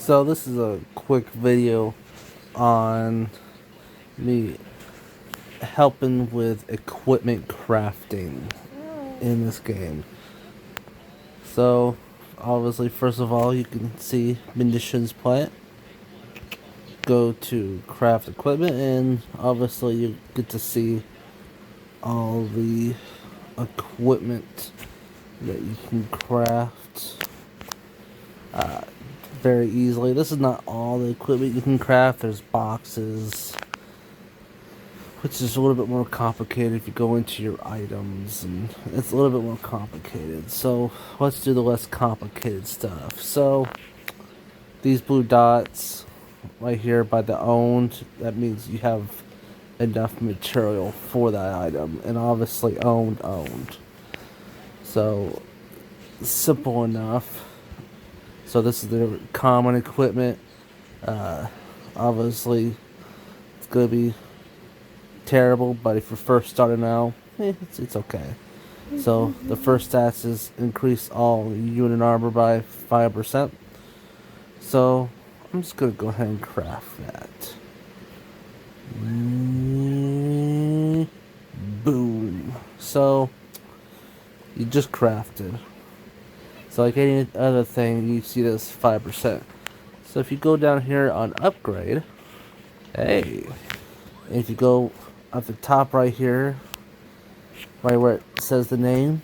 So this is a quick video on me helping with equipment crafting in this game. So obviously, first of all, you can see munitions plant. Go to craft equipment, and obviously you get to see all the equipment that you can craft very easily. This is not all the equipment you can craft. There's boxes, which is a little bit more complicated if you go into your items, and it's a little bit more complicated. So let's do the less complicated stuff. So these blue dots right here by the owned, that means you have enough material for that item, and obviously owned. So simple enough. So this is the common equipment. Obviously it's gonna be terrible, but if you're first starting out, it's okay. So the first stats is increase all unit armor by 5%. So I'm just gonna go ahead and craft that. Boom. So you just crafted. So like any other thing, you see this 5%. So if you go down here on upgrade, hey, if you go at the top right here, right where it says the name,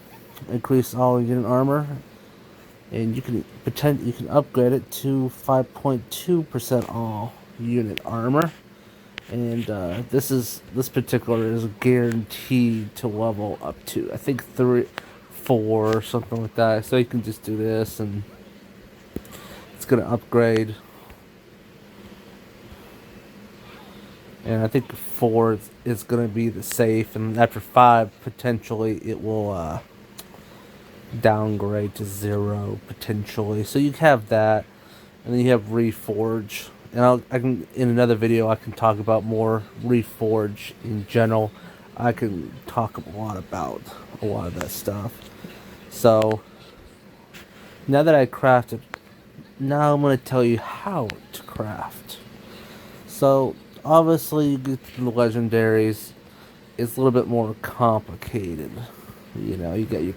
increase all unit armor, and you can upgrade it to 5.2% all unit armor, and this particular is guaranteed to level up to, I think, 3, 4 or something like that. So you can just do this and it's gonna upgrade, and I think 4 is gonna be the safe, and after 5 potentially it will downgrade to 0 potentially. So you have that, and then you have reforge, and I can, in another video, I can talk about more reforge in general. I can talk a lot about a lot of that stuff. So now that I crafted, now I'm going to tell you how to craft. So obviously you get to the legendaries, it's a little bit more complicated. You know, you got your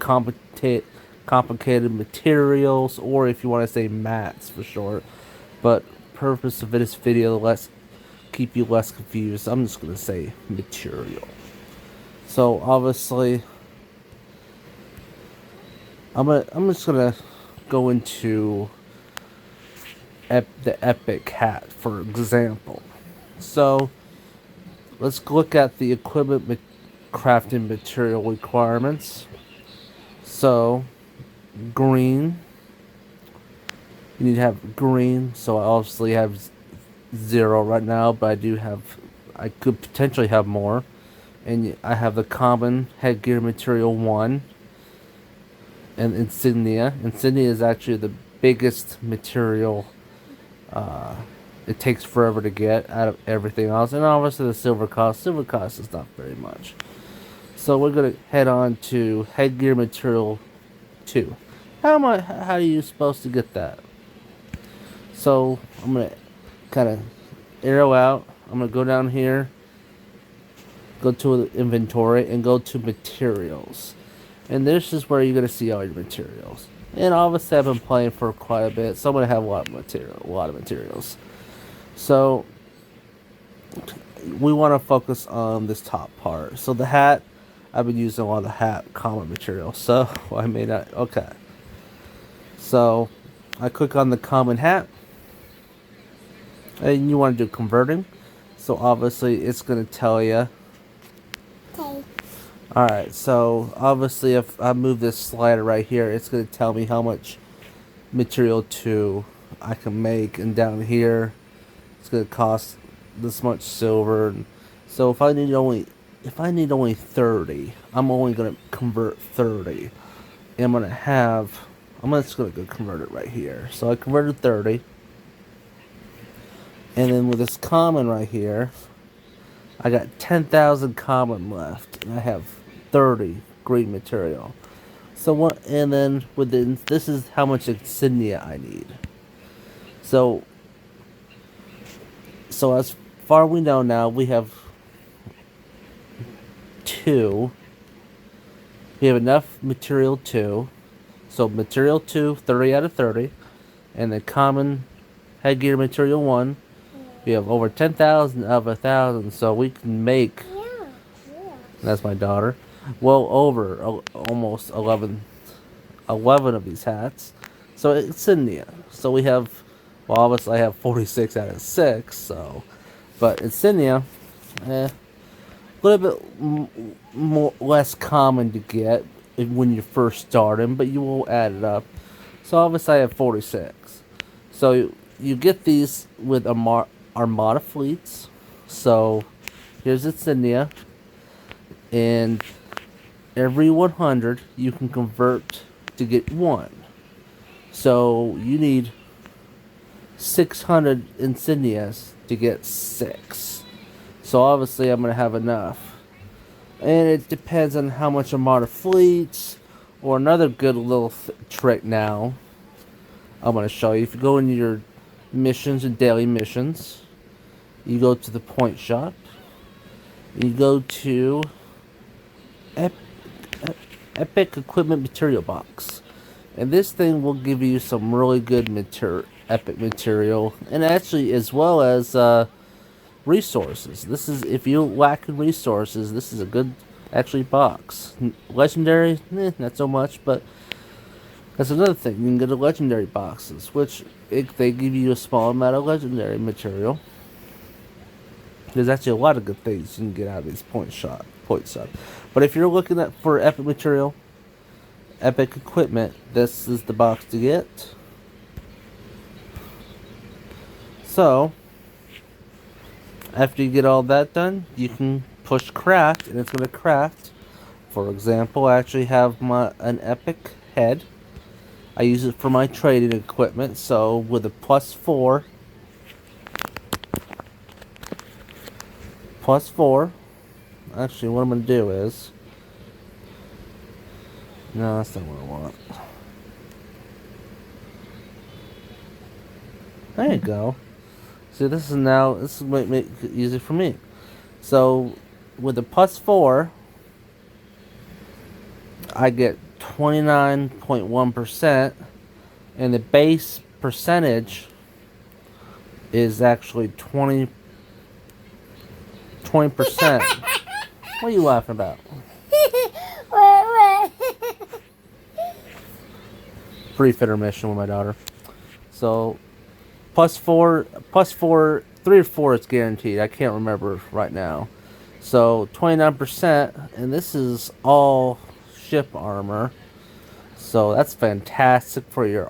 complicated materials, or if you want to say mats for short. But purpose of this video, let's keep you less confused, I'm just going to say material. So obviously I'm just gonna go into the epic hat, for example. So let's look at the equipment crafting material requirements. So green, you need to have green. So I obviously have 0 right now, but I could potentially have more. And I have the common headgear material 1. And insignia. Insignia is actually the biggest material. It takes forever to get out of everything else. And obviously the silver cost. Silver cost is not very much. So we're going to head on to headgear material 2. How are you supposed to get that? So I'm going to kind of arrow out. I'm going to go down here. Go to the inventory and go to materials. And this is where you're going to see all your materials. And obviously I've been playing for quite a bit, so I'm going to have a lot of materials. So we want to focus on this top part. So the hat, I've been using a lot of the hat common material. So I may not, okay. So I click on the common hat. And you want to do converting. So obviously it's going to tell you. Alright, so obviously if I move this slider right here, it's going to tell me how much material 2 I can make, and down here it's going to cost this much silver. So if I need only 30, I'm only going to convert 30. And I'm just going to go convert it right here. So I converted 30. And then with this common right here, I got 10,000 common left, and I have 30 green material. So what? And then this is how much insignia I need. So So as far we know now, we have 2. We have enough material 2. So material 2, 30 out of 30. And the common headgear material 1, we have over 10,000 of 1,000. So we can make, that's my daughter, well over almost 11 of these hats. So it's insignia. So we have, well, obviously I have 46 out of 6. So, but insignia, a little bit more less common to get when you're first starting, but you will add it up. So obviously I have 46. So you get these with Armada fleets. So here's insignia, and every 100 you can convert to get 1. So you need 600 insignias to get 6. So obviously I'm going to have enough. And it depends on how much Armada fleets, or another good little trick now I'm going to show you. If you go into your missions and daily missions, you go to the point shop, you go to Epic Equipment Material Box. And this thing will give you some really good epic material, and actually as well as resources. This is, if you lack in resources, this is a good actually box. Legendary, not so much, but that's another thing. You can get a legendary boxes, which they give you a small amount of legendary material. There's actually a lot of good things you can get out of these point shop. But if you're looking for epic material, epic equipment, this is the box to get. So after you get all that done, you can push craft, and it's going to craft. For example, I actually have an epic head. I use it for my trading equipment. So with a +4, actually what I'm going to do is, no, that's not what I want. There you go. See, this is make it easy for me. So with the +4, I get 29.1%, and the base percentage is actually 20%. What are you laughing about? Pre-fitter mission with my daughter. So +4, 3 or 4 is guaranteed. I can't remember right now. So 29%, and this is all ship armor. So that's fantastic for your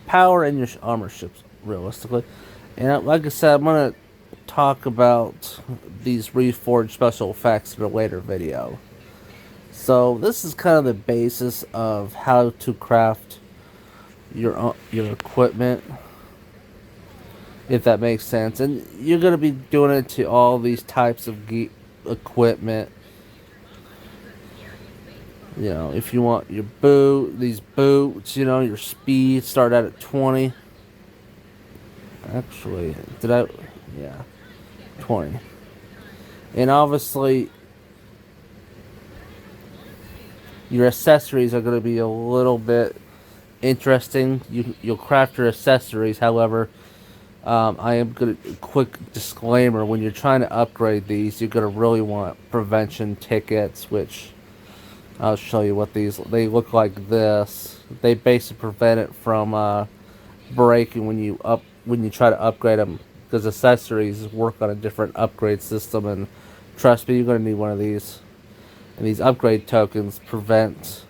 power and your armor ships, realistically. And like I said, I'm gonna talk about these reforged special effects in a later video. So this is kind of the basis of how to craft your equipment, if that makes sense. And you're going to be doing it to all these types of equipment. You know, if you want your these boots, you know, your speed, start out at 20. Actually, yeah, 20. And obviously, your accessories are going to be a little bit interesting. You'll craft your accessories. However, I am going to, quick disclaimer, when you're trying to upgrade these, you're going to really want prevention tickets, which I'll show you what they look like. This, they basically prevent it from breaking when you try to upgrade them, because accessories work on a different upgrade system, and trust me, you're going to need one of these. And these upgrade tokens prevent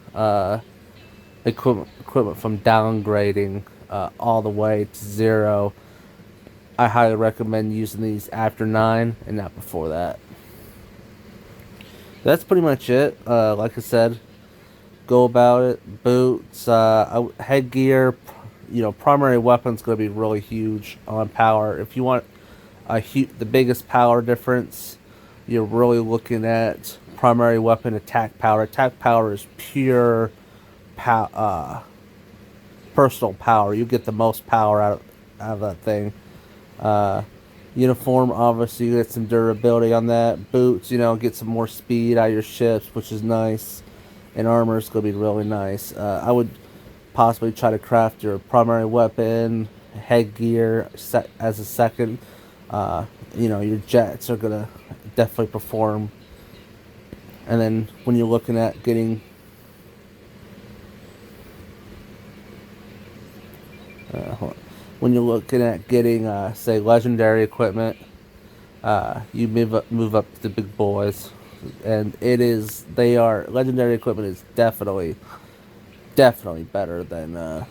equipment from downgrading all the way to 0. I highly recommend using these after 9 and not before that. That's pretty much it. Like I said, go about it. Boots, headgear, you know, primary weapon's going to be really huge on power. If you want the biggest power difference, you're really looking at primary weapon attack power. Attack power is pure personal power. You get the most power out of that thing. Uniform, obviously, you get some durability on that. Boots, get some more speed out of your ships, which is nice. And armor is going to be really nice. I would possibly try to craft your primary weapon, headgear as a second. Your jets are going to definitely perform. And then when you're looking at getting say legendary equipment, you move up to the big boys, and legendary equipment is definitely better than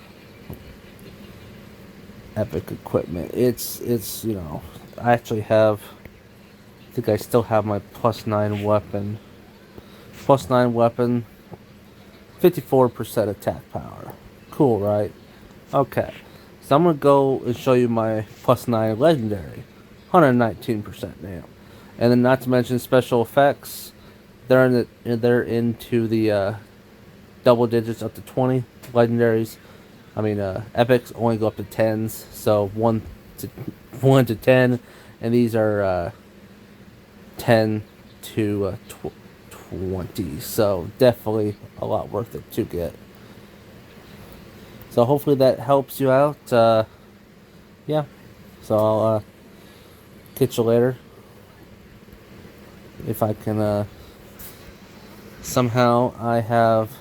epic equipment. I actually I think I still have my +9 weapon. +9 weapon, 54% attack power. Cool, right? Okay. So I'm going to go and show you my +9 legendary. 119% now. And then not to mention special effects. They're into the double digits up to 20. Legendaries, epics only go up to 10s. So 1 to 10, and these are 10 to 20. So definitely a lot worth it to get. So hopefully that helps you out. Yeah. So I'll catch you later. If I can somehow I have